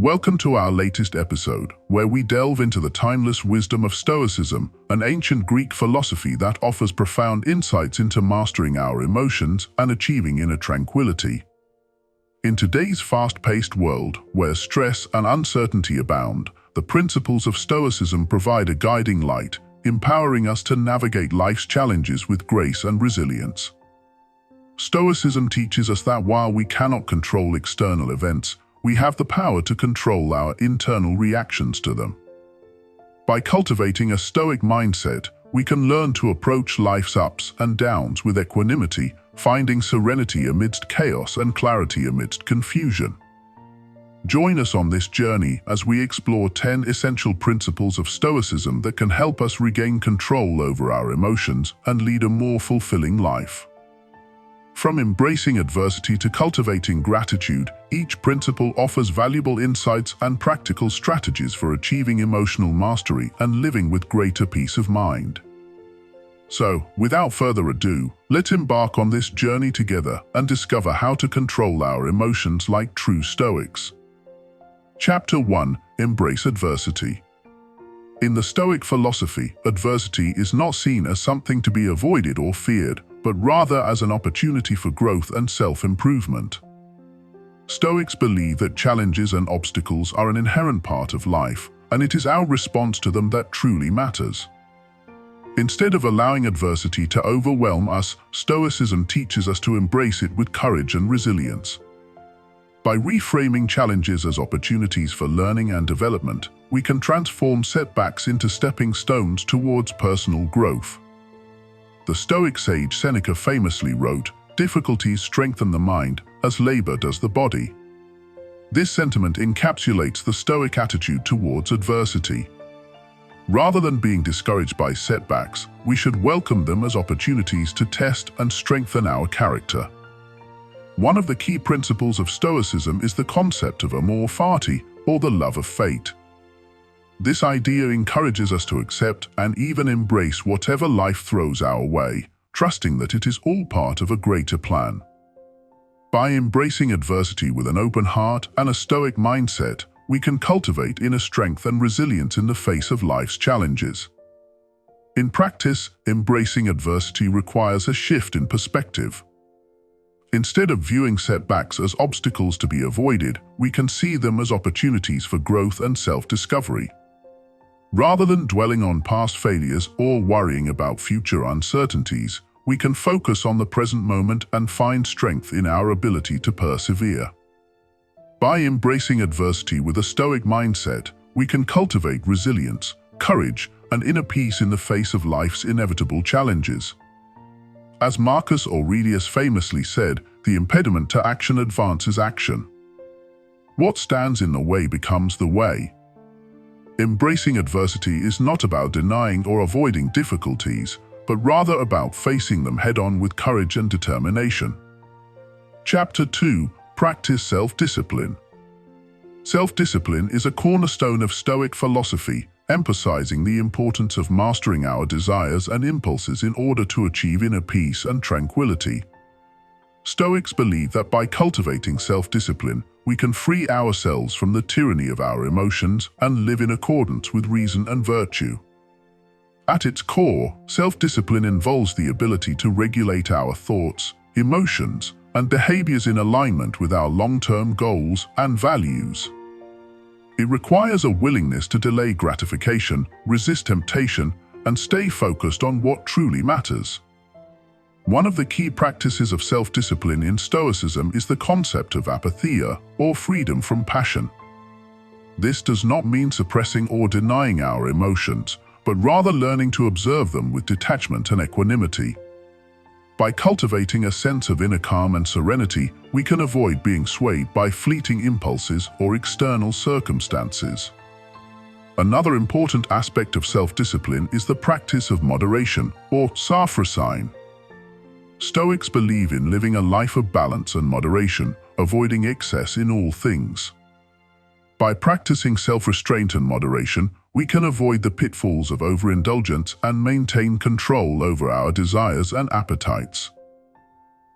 Welcome to our latest episode, where we delve into the timeless wisdom of Stoicism, an ancient Greek philosophy that offers profound insights into mastering our emotions and achieving inner tranquility. In today's fast-paced world, where stress and uncertainty abound, the principles of Stoicism provide a guiding light, empowering us to navigate life's challenges with grace and resilience. Stoicism teaches us that while we cannot control external events, we have the power to control our internal reactions to them. By cultivating a Stoic mindset, we can learn to approach life's ups and downs with equanimity, finding serenity amidst chaos and clarity amidst confusion. Join us on this journey as we explore 10 essential principles of Stoicism that can help us regain control over our emotions and lead a more fulfilling life. From embracing adversity to cultivating gratitude, each principle offers valuable insights and practical strategies for achieving emotional mastery and living with greater peace of mind. So, without further ado, let's embark on this journey together and discover how to control our emotions like true Stoics. Chapter 1. Embrace adversity. In the Stoic philosophy, adversity is not seen as something to be avoided or feared, but rather as an opportunity for growth and self-improvement. Stoics believe that challenges and obstacles are an inherent part of life, and it is our response to them that truly matters. Instead of allowing adversity to overwhelm us, Stoicism teaches us to embrace it with courage and resilience. By reframing challenges as opportunities for learning and development, we can transform setbacks into stepping stones towards personal growth. The Stoic sage Seneca famously wrote, "Difficulties strengthen the mind, as labor does the body." This sentiment encapsulates the Stoic attitude towards adversity. Rather than being discouraged by setbacks, we should welcome them as opportunities to test and strengthen our character. One of the key principles of Stoicism is the concept of amor fati, or the love of fate. This idea encourages us to accept and even embrace whatever life throws our way, trusting that it is all part of a greater plan. By embracing adversity with an open heart and a Stoic mindset, we can cultivate inner strength and resilience in the face of life's challenges. In practice, embracing adversity requires a shift in perspective. Instead of viewing setbacks as obstacles to be avoided, we can see them as opportunities for growth and self-discovery. Rather than dwelling on past failures or worrying about future uncertainties, we can focus on the present moment and find strength in our ability to persevere. By embracing adversity with a Stoic mindset, we can cultivate resilience, courage, and inner peace in the face of life's inevitable challenges. As Marcus Aurelius famously said, the impediment to action advances action. What stands in the way becomes the way. Embracing adversity is not about denying or avoiding difficulties, but rather about facing them head-on with courage and determination. Chapter 2. Practice self-discipline. Self-discipline is a cornerstone of Stoic philosophy, emphasizing the importance of mastering our desires and impulses in order to achieve inner peace and tranquility. Stoics believe that by cultivating self-discipline, we can free ourselves from the tyranny of our emotions and live in accordance with reason and virtue. At its core, self-discipline involves the ability to regulate our thoughts, emotions, and behaviors in alignment with our long-term goals and values. It requires a willingness to delay gratification, resist temptation, and stay focused on what truly matters. One of the key practices of self-discipline in Stoicism is the concept of apatheia, or freedom from passion. This does not mean suppressing or denying our emotions, but rather learning to observe them with detachment and equanimity. By cultivating a sense of inner calm and serenity, we can avoid being swayed by fleeting impulses or external circumstances. Another important aspect of self-discipline is the practice of moderation, or Reframe. Stoics believe in living a life of balance and moderation, avoiding excess in all things. By practicing self-restraint and moderation, we can avoid the pitfalls of overindulgence and maintain control over our desires and appetites.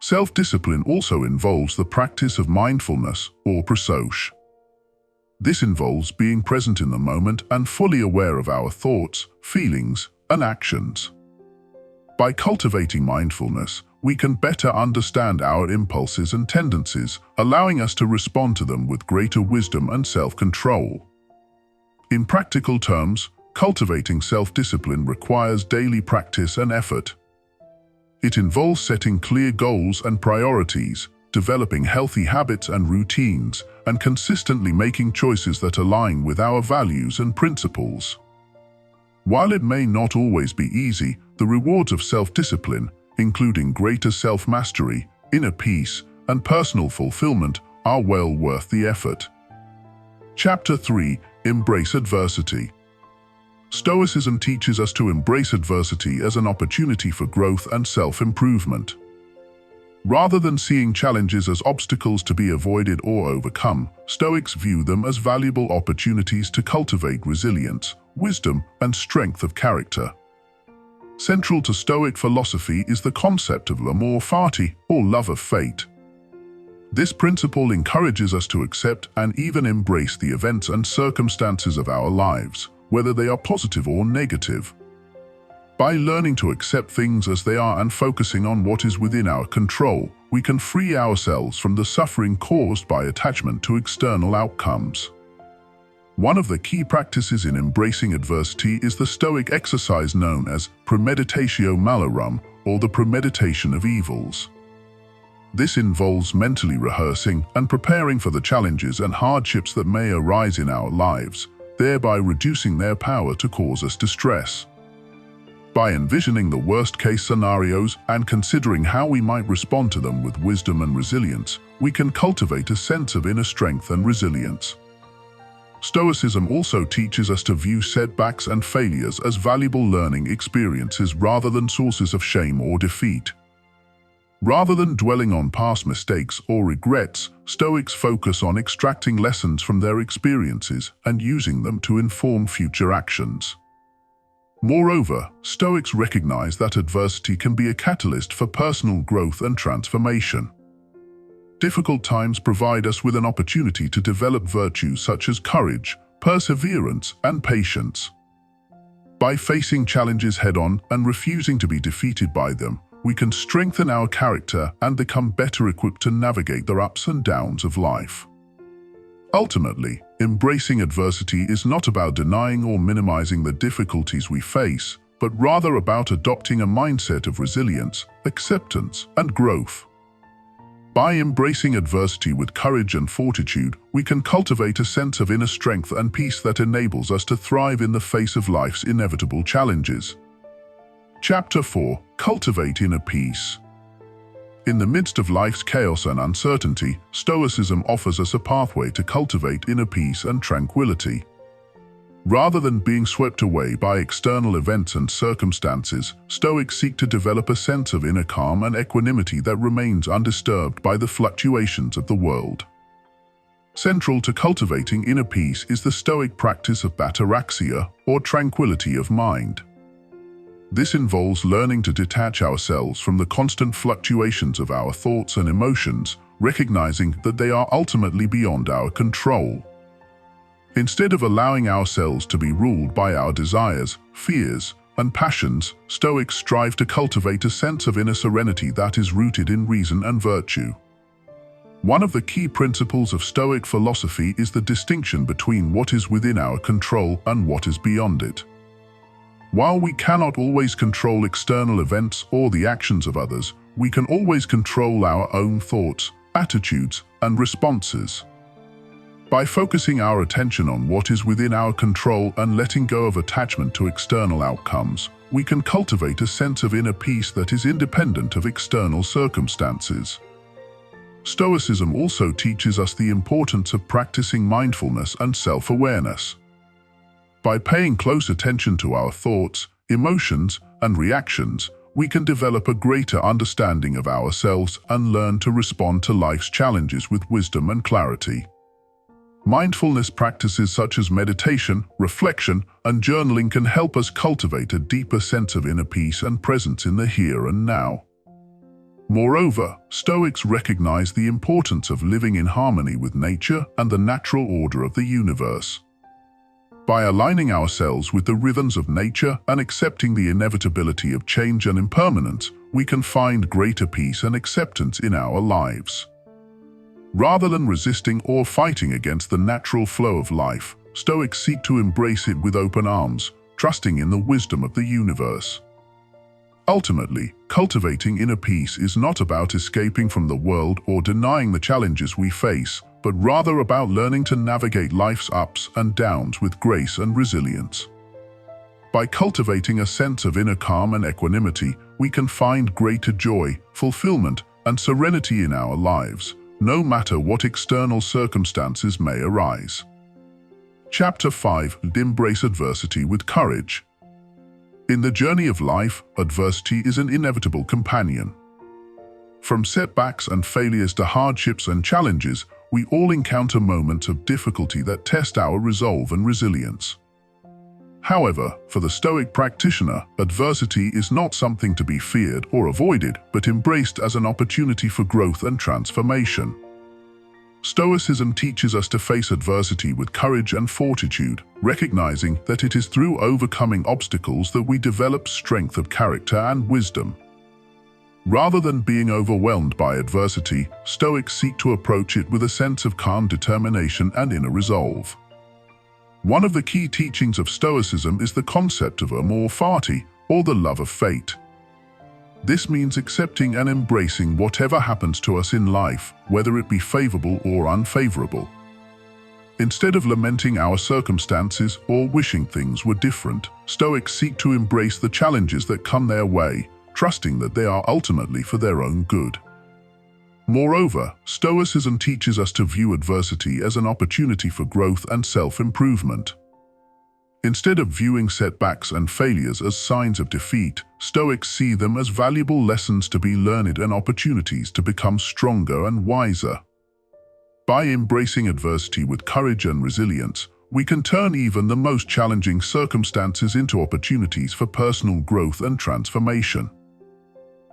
Self-discipline also involves the practice of mindfulness, or prasosh. This involves being present in the moment and fully aware of our thoughts, feelings, and actions. By cultivating mindfulness, we can better understand our impulses and tendencies, allowing us to respond to them with greater wisdom and self-control. In practical terms, cultivating self-discipline requires daily practice and effort. It involves setting clear goals and priorities, developing healthy habits and routines, and consistently making choices that align with our values and principles. While it may not always be easy, the rewards of self-discipline, including greater self-mastery, inner peace, and personal fulfillment, are well worth the effort. Chapter 3: Embrace Adversity. Stoicism teaches us to embrace adversity as an opportunity for growth and self-improvement. Rather than seeing challenges as obstacles to be avoided or overcome, Stoics view them as valuable opportunities to cultivate resilience, wisdom, and strength of character. Central to Stoic philosophy is the concept of l'amor fati, or love of fate. This principle encourages us to accept and even embrace the events and circumstances of our lives, whether they are positive or negative. By learning to accept things as they are and focusing on what is within our control, we can free ourselves from the suffering caused by attachment to external outcomes. One of the key practices in embracing adversity is the Stoic exercise known as premeditatio malorum, or the premeditation of evils. This involves mentally rehearsing and preparing for the challenges and hardships that may arise in our lives, thereby reducing their power to cause us distress. By envisioning the worst-case scenarios and considering how we might respond to them with wisdom and resilience, we can cultivate a sense of inner strength and resilience. Stoicism also teaches us to view setbacks and failures as valuable learning experiences rather than sources of shame or defeat. Rather than dwelling on past mistakes or regrets, Stoics focus on extracting lessons from their experiences and using them to inform future actions. Moreover, Stoics recognize that adversity can be a catalyst for personal growth and transformation. Difficult times provide us with an opportunity to develop virtues such as courage, perseverance, and patience. By facing challenges head-on and refusing to be defeated by them, we can strengthen our character and become better equipped to navigate the ups and downs of life. Ultimately, embracing adversity is not about denying or minimizing the difficulties we face, but rather about adopting a mindset of resilience, acceptance, and growth. By embracing adversity with courage and fortitude, we can cultivate a sense of inner strength and peace that enables us to thrive in the face of life's inevitable challenges. Chapter 4: Cultivate Inner Peace. In the midst of life's chaos and uncertainty, Stoicism offers us a pathway to cultivate inner peace and tranquility. Rather than being swept away by external events and circumstances, Stoics seek to develop a sense of inner calm and equanimity that remains undisturbed by the fluctuations of the world. Central to cultivating inner peace is the Stoic practice of ataraxia, or tranquility of mind. This involves learning to detach ourselves from the constant fluctuations of our thoughts and emotions, recognizing that they are ultimately beyond our control. Instead of allowing ourselves to be ruled by our desires, fears, and passions, Stoics strive to cultivate a sense of inner serenity that is rooted in reason and virtue. One of the key principles of Stoic philosophy is the distinction between what is within our control and what is beyond it. While we cannot always control external events or the actions of others, we can always control our own thoughts, attitudes, and responses. By focusing our attention on what is within our control and letting go of attachment to external outcomes, we can cultivate a sense of inner peace that is independent of external circumstances. Stoicism also teaches us the importance of practicing mindfulness and self-awareness. By paying close attention to our thoughts, emotions, and reactions, we can develop a greater understanding of ourselves and learn to respond to life's challenges with wisdom and clarity. Mindfulness practices such as meditation, reflection, and journaling can help us cultivate a deeper sense of inner peace and presence in the here and now. Moreover, Stoics recognize the importance of living in harmony with nature and the natural order of the universe. By aligning ourselves with the rhythms of nature and accepting the inevitability of change and impermanence, we can find greater peace and acceptance in our lives. Rather than resisting or fighting against the natural flow of life, Stoics seek to embrace it with open arms, trusting in the wisdom of the universe. Ultimately, cultivating inner peace is not about escaping from the world or denying the challenges we face, but rather about learning to navigate life's ups and downs with grace and resilience. By cultivating a sense of inner calm and equanimity, we can find greater joy, fulfillment, and serenity in our lives, no matter what external circumstances may arise. Chapter 5. Embrace adversity with courage. In the journey of life, adversity is an inevitable companion. From setbacks and failures to hardships and challenges, we all encounter moments of difficulty that test our resolve and resilience. However, for the Stoic practitioner, adversity is not something to be feared or avoided, but embraced as an opportunity for growth and transformation. Stoicism teaches us to face adversity with courage and fortitude, recognizing that it is through overcoming obstacles that we develop strength of character and wisdom. Rather than being overwhelmed by adversity, Stoics seek to approach it with a sense of calm determination and inner resolve. One of the key teachings of Stoicism is the concept of amor fati, or the love of fate. This means accepting and embracing whatever happens to us in life, whether it be favorable or unfavorable. Instead of lamenting our circumstances or wishing things were different, Stoics seek to embrace the challenges that come their way, trusting that they are ultimately for their own good. Moreover, Stoicism teaches us to view adversity as an opportunity for growth and self-improvement. Instead of viewing setbacks and failures as signs of defeat, Stoics see them as valuable lessons to be learned and opportunities to become stronger and wiser. By embracing adversity with courage and resilience, we can turn even the most challenging circumstances into opportunities for personal growth and transformation.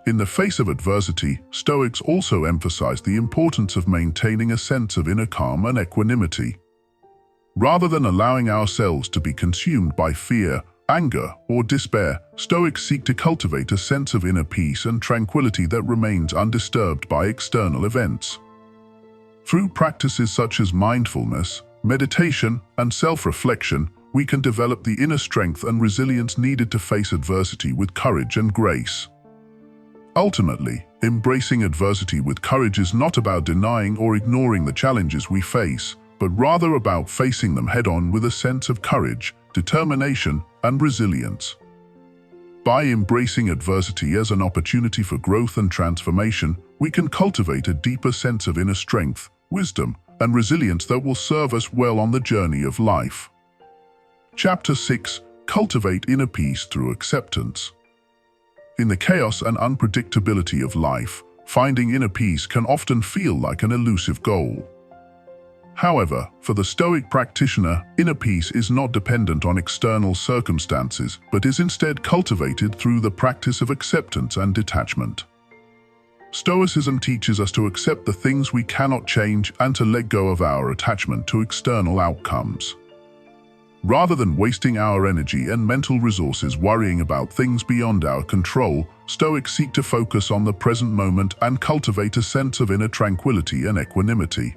In the face of adversity, Stoics also emphasize the importance of maintaining a sense of inner calm and equanimity. Rather than allowing ourselves to be consumed by fear, anger, or despair, Stoics seek to cultivate a sense of inner peace and tranquility that remains undisturbed by external events. Through practices such as mindfulness, meditation, and self-reflection, we can develop the inner strength and resilience needed to face adversity with courage and grace. Ultimately, embracing adversity with courage is not about denying or ignoring the challenges we face, but rather about facing them head-on with a sense of courage, determination, and resilience. By embracing adversity as an opportunity for growth and transformation, we can cultivate a deeper sense of inner strength, wisdom, and resilience that will serve us well on the journey of life. Chapter 6. Cultivate inner peace through acceptance. In the chaos and unpredictability of life, finding inner peace can often feel like an elusive goal. However, for the Stoic practitioner, inner peace is not dependent on external circumstances, but is instead cultivated through the practice of acceptance and detachment. Stoicism teaches us to accept the things we cannot change and to let go of our attachment to external outcomes. Rather than wasting our energy and mental resources worrying about things beyond our control, Stoics seek to focus on the present moment and cultivate a sense of inner tranquility and equanimity.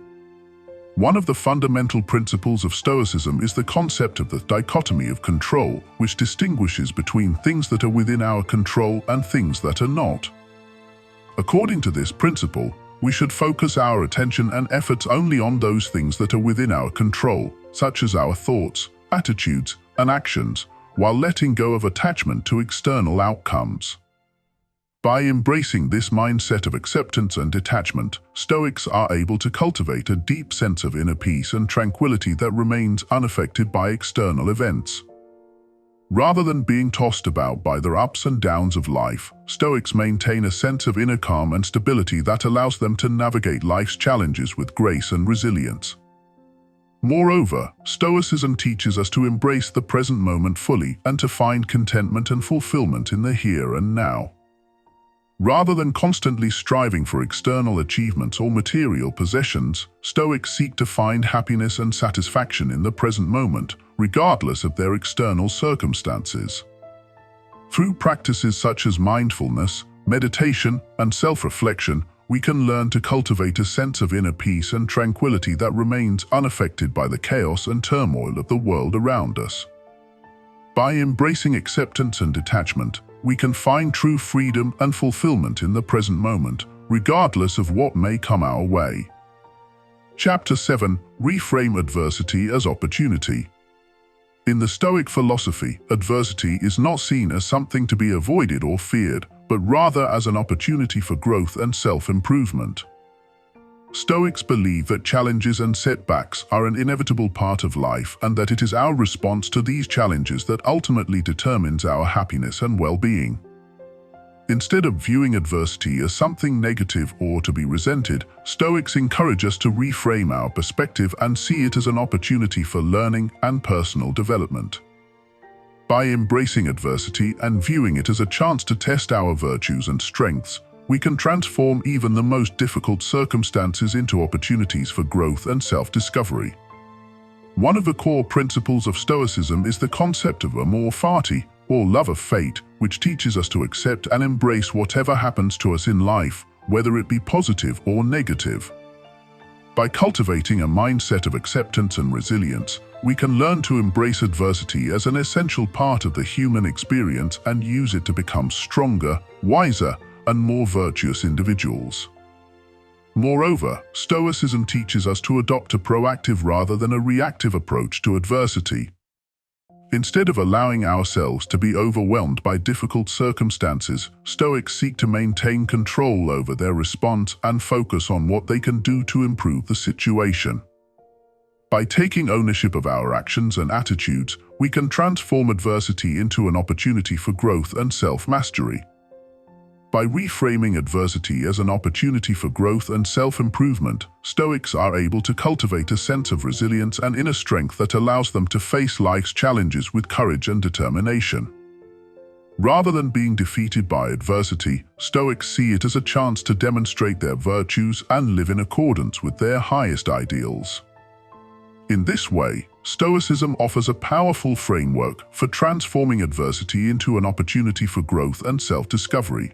One of the fundamental principles of Stoicism is the concept of the dichotomy of control, which distinguishes between things that are within our control and things that are not. According to this principle, we should focus our attention and efforts only on those things that are within our control, such as our thoughts, attitudes, and actions, while letting go of attachment to external outcomes. By embracing this mindset of acceptance and detachment, Stoics are able to cultivate a deep sense of inner peace and tranquility that remains unaffected by external events. Rather than being tossed about by the ups and downs of life, Stoics maintain a sense of inner calm and stability that allows them to navigate life's challenges with grace and resilience. Moreover, Stoicism teaches us to embrace the present moment fully and to find contentment and fulfillment in the here and now. Rather than constantly striving for external achievements or material possessions, Stoics seek to find happiness and satisfaction in the present moment, regardless of their external circumstances. Through practices such as mindfulness, meditation, and self-reflection, we can learn to cultivate a sense of inner peace and tranquility that remains unaffected by the chaos and turmoil of the world around us. By embracing acceptance and detachment, we can find true freedom and fulfillment in the present moment, regardless of what may come our way. Chapter 7. Reframe adversity as opportunity. In the Stoic philosophy, adversity is not seen as something to be avoided or feared, but rather as an opportunity for growth and self-improvement. Stoics believe that challenges and setbacks are an inevitable part of life and that it is our response to these challenges that ultimately determines our happiness and well-being. Instead of viewing adversity as something negative or to be resented, Stoics encourage us to reframe our perspective and see it as an opportunity for learning and personal development. By embracing adversity and viewing it as a chance to test our virtues and strengths, we can transform even the most difficult circumstances into opportunities for growth and self-discovery. One of the core principles of Stoicism is the concept of amor fati, or love of fate, which teaches us to accept and embrace whatever happens to us in life, whether it be positive or negative. By cultivating a mindset of acceptance and resilience, we can learn to embrace adversity as an essential part of the human experience and use it to become stronger, wiser, and more virtuous individuals. Moreover, Stoicism teaches us to adopt a proactive rather than a reactive approach to adversity. Instead of allowing ourselves to be overwhelmed by difficult circumstances, Stoics seek to maintain control over their response and focus on what they can do to improve the situation. By taking ownership of our actions and attitudes, we can transform adversity into an opportunity for growth and self-mastery. By reframing adversity as an opportunity for growth and self-improvement, Stoics are able to cultivate a sense of resilience and inner strength that allows them to face life's challenges with courage and determination. Rather than being defeated by adversity, Stoics see it as a chance to demonstrate their virtues and live in accordance with their highest ideals. In this way, Stoicism offers a powerful framework for transforming adversity into an opportunity for growth and self-discovery.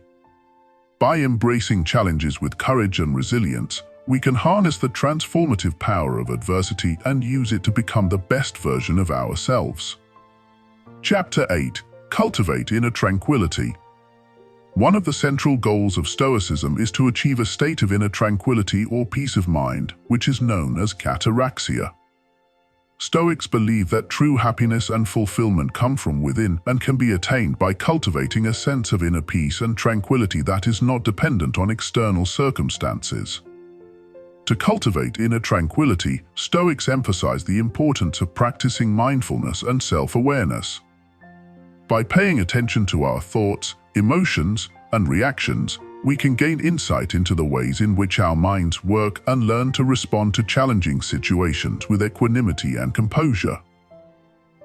By embracing challenges with courage and resilience, we can harness the transformative power of adversity and use it to become the best version of ourselves. Chapter 8. Cultivate inner tranquility. One of the central goals of Stoicism is to achieve a state of inner tranquility or peace of mind, which is known as kataraxia. Stoics believe that true happiness and fulfillment come from within and can be attained by cultivating a sense of inner peace and tranquility that is not dependent on external circumstances. To cultivate inner tranquility, Stoics emphasize the importance of practicing mindfulness and self-awareness. By paying attention to our thoughts, emotions, and reactions, we can gain insight into the ways in which our minds work and learn to respond to challenging situations with equanimity and composure.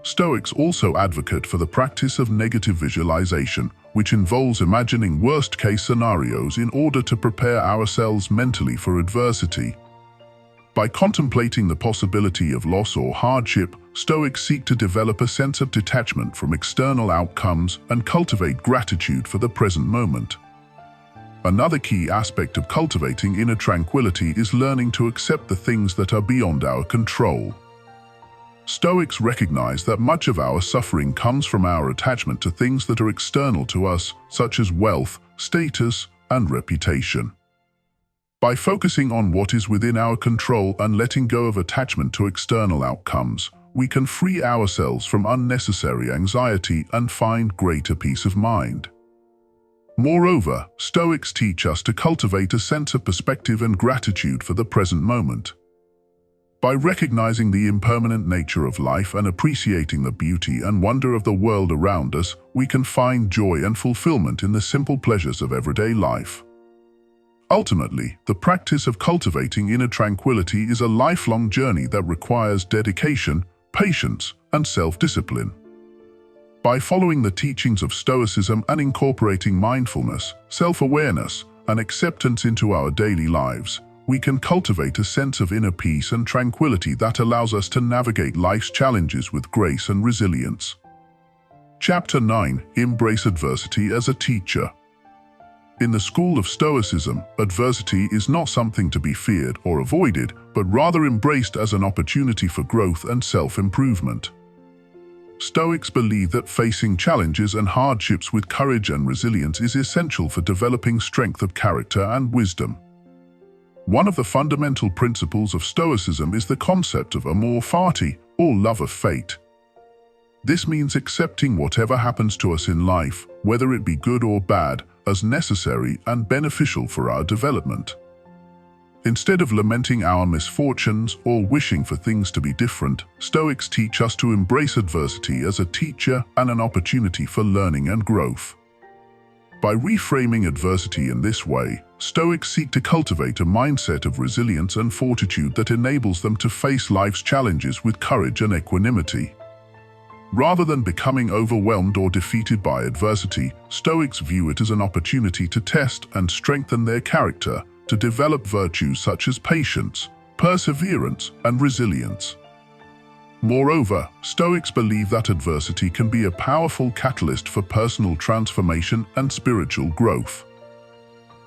Stoics also advocate for the practice of negative visualization, which involves imagining worst-case scenarios in order to prepare ourselves mentally for adversity. By contemplating the possibility of loss or hardship, Stoics seek to develop a sense of detachment from external outcomes and cultivate gratitude for the present moment. Another key aspect of cultivating inner tranquility is learning to accept the things that are beyond our control. Stoics recognize that much of our suffering comes from our attachment to things that are external to us, such as wealth, status, and reputation. By focusing on what is within our control and letting go of attachment to external outcomes, we can free ourselves from unnecessary anxiety and find greater peace of mind. Moreover, Stoics teach us to cultivate a sense of perspective and gratitude for the present moment. By recognizing the impermanent nature of life and appreciating the beauty and wonder of the world around us, we can find joy and fulfillment in the simple pleasures of everyday life. Ultimately, the practice of cultivating inner tranquility is a lifelong journey that requires dedication, patience, and self-discipline. By following the teachings of Stoicism and incorporating mindfulness, self-awareness, and acceptance into our daily lives, we can cultivate a sense of inner peace and tranquility that allows us to navigate life's challenges with grace and resilience. Chapter 9. Embrace adversity as a teacher. In the school of Stoicism, adversity is not something to be feared or avoided, but rather embraced as an opportunity for growth and self-improvement. Stoics believe that facing challenges and hardships with courage and resilience is essential for developing strength of character and wisdom. One of the fundamental principles of Stoicism is the concept of amor fati, or love of fate. This means accepting whatever happens to us in life, whether it be good or bad, as necessary and beneficial for our development. Instead of lamenting our misfortunes or wishing for things to be different, Stoics teach us to embrace adversity as a teacher and an opportunity for learning and growth. By reframing adversity in this way, Stoics seek to cultivate a mindset of resilience and fortitude that enables them to face life's challenges with courage and equanimity. Rather than becoming overwhelmed or defeated by adversity, Stoics view it as an opportunity to test and strengthen their character, to develop virtues such as patience, perseverance, and resilience. Moreover, Stoics believe that adversity can be a powerful catalyst for personal transformation and spiritual growth.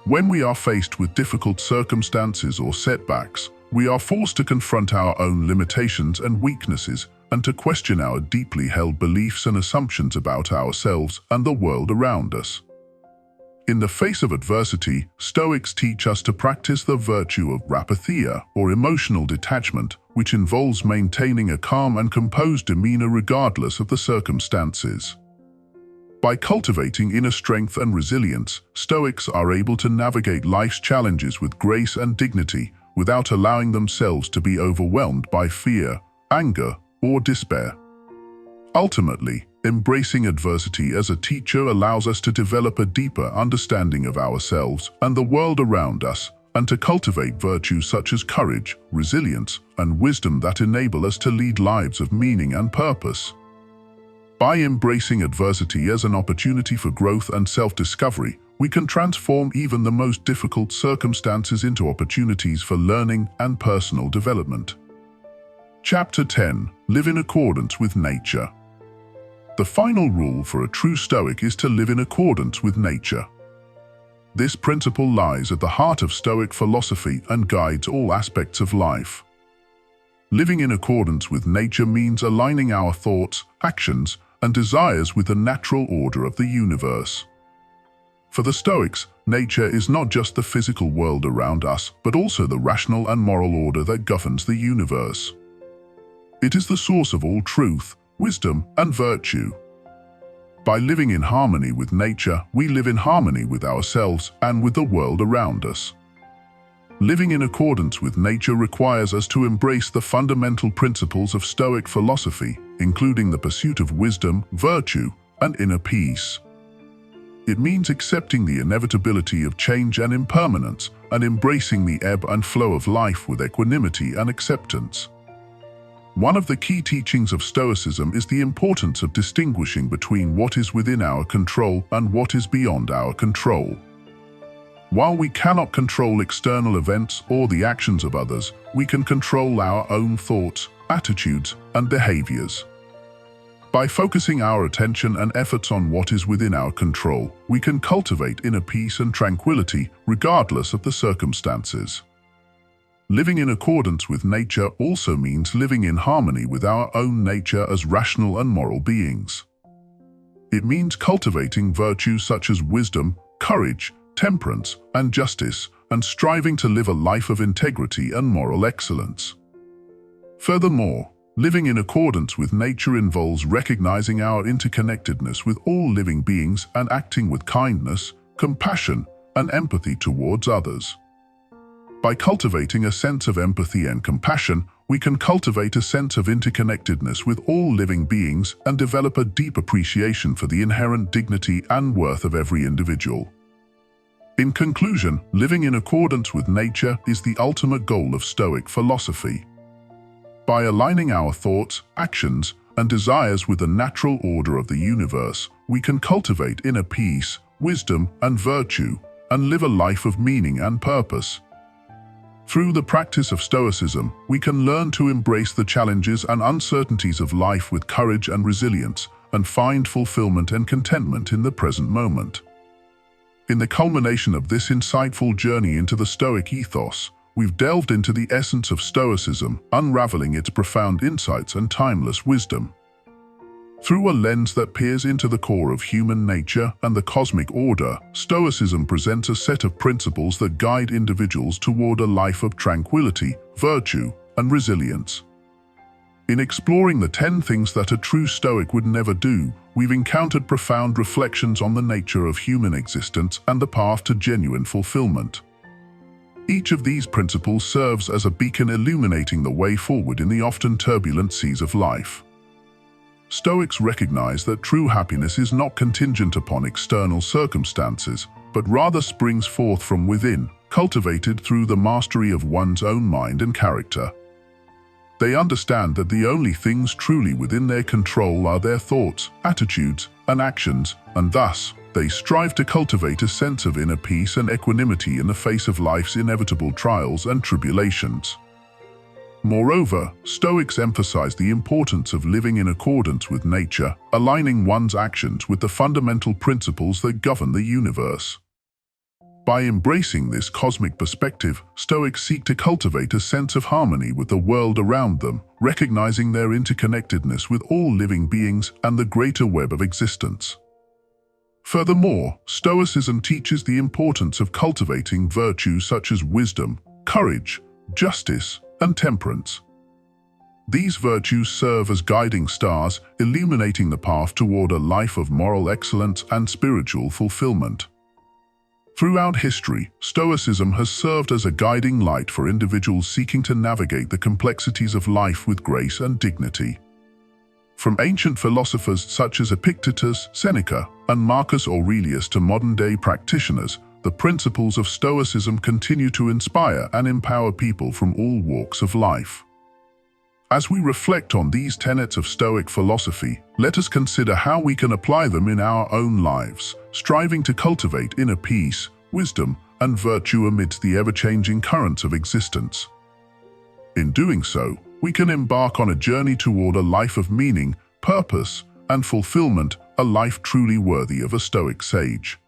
When we are faced with difficult circumstances or setbacks, we are forced to confront our own limitations and weaknesses and to question our deeply held beliefs and assumptions about ourselves and the world around us. In the face of adversity, Stoics teach us to practice the virtue of rapatheia, or emotional detachment, which involves maintaining a calm and composed demeanor regardless of the circumstances. By cultivating inner strength and resilience, Stoics are able to navigate life's challenges with grace and dignity, without allowing themselves to be overwhelmed by fear, anger, or despair. Ultimately, embracing adversity as a teacher allows us to develop a deeper understanding of ourselves and the world around us, and to cultivate virtues such as courage, resilience, and wisdom that enable us to lead lives of meaning and purpose. By embracing adversity as an opportunity for growth and self-discovery, we can transform even the most difficult circumstances into opportunities for learning and personal development. Chapter 10. Live in accordance with nature. The final rule for a true Stoic is to live in accordance with nature. This principle lies at the heart of Stoic philosophy and guides all aspects of life. Living in accordance with nature means aligning our thoughts, actions, and desires with the natural order of the universe. For the Stoics, nature is not just the physical world around us, but also the rational and moral order that governs the universe. It is the source of all truth, wisdom, and virtue. By living in harmony with nature, we live in harmony with ourselves and with the world around us. Living in accordance with nature requires us to embrace the fundamental principles of Stoic philosophy, including the pursuit of wisdom, virtue, and inner peace. It means accepting the inevitability of change and impermanence, and embracing the ebb and flow of life with equanimity and acceptance. One of the key teachings of Stoicism is the importance of distinguishing between what is within our control and what is beyond our control. While we cannot control external events or the actions of others, we can control our own thoughts, attitudes, and behaviors. By focusing our attention and efforts on what is within our control, we can cultivate inner peace and tranquility regardless of the circumstances. Living in accordance with nature also means living in harmony with our own nature as rational and moral beings. It means cultivating virtues such as wisdom, courage, temperance, and justice, and striving to live a life of integrity and moral excellence. Furthermore, living in accordance with nature involves recognizing our interconnectedness with all living beings and acting with kindness, compassion, and empathy towards others. By cultivating a sense of empathy and compassion, we can cultivate a sense of interconnectedness with all living beings and develop a deep appreciation for the inherent dignity and worth of every individual. In conclusion, living in accordance with nature is the ultimate goal of Stoic philosophy. By aligning our thoughts, actions, and desires with the natural order of the universe, we can cultivate inner peace, wisdom, and virtue, and live a life of meaning and purpose. Through the practice of Stoicism, we can learn to embrace the challenges and uncertainties of life with courage and resilience, and find fulfillment and contentment in the present moment. In the culmination of this insightful journey into the Stoic ethos, we've delved into the essence of Stoicism, unraveling its profound insights and timeless wisdom. Through a lens that peers into the core of human nature and the cosmic order, Stoicism presents a set of principles that guide individuals toward a life of tranquility, virtue, and resilience. In exploring the 10 things that a true Stoic would never do, we've encountered profound reflections on the nature of human existence and the path to genuine fulfillment. Each of these principles serves as a beacon illuminating the way forward in the often turbulent seas of life. Stoics recognize that true happiness is not contingent upon external circumstances, but rather springs forth from within, cultivated through the mastery of one's own mind and character. They understand that the only things truly within their control are their thoughts, attitudes, and actions, and thus, they strive to cultivate a sense of inner peace and equanimity in the face of life's inevitable trials and tribulations. Moreover, Stoics emphasize the importance of living in accordance with nature, aligning one's actions with the fundamental principles that govern the universe. By embracing this cosmic perspective, Stoics seek to cultivate a sense of harmony with the world around them, recognizing their interconnectedness with all living beings and the greater web of existence. Furthermore, Stoicism teaches the importance of cultivating virtues such as wisdom, courage, justice, and temperance. These virtues serve as guiding stars, illuminating the path toward a life of moral excellence and spiritual fulfillment. Throughout history, Stoicism has served as a guiding light for individuals seeking to navigate the complexities of life with grace and dignity. From ancient philosophers such as Epictetus, Seneca, and Marcus Aurelius to modern-day practitioners, the principles of Stoicism continue to inspire and empower people from all walks of life. As we reflect on these tenets of Stoic philosophy, let us consider how we can apply them in our own lives, striving to cultivate inner peace, wisdom, and virtue amidst the ever-changing currents of existence. In doing so, we can embark on a journey toward a life of meaning, purpose, and fulfillment, a life truly worthy of a Stoic sage.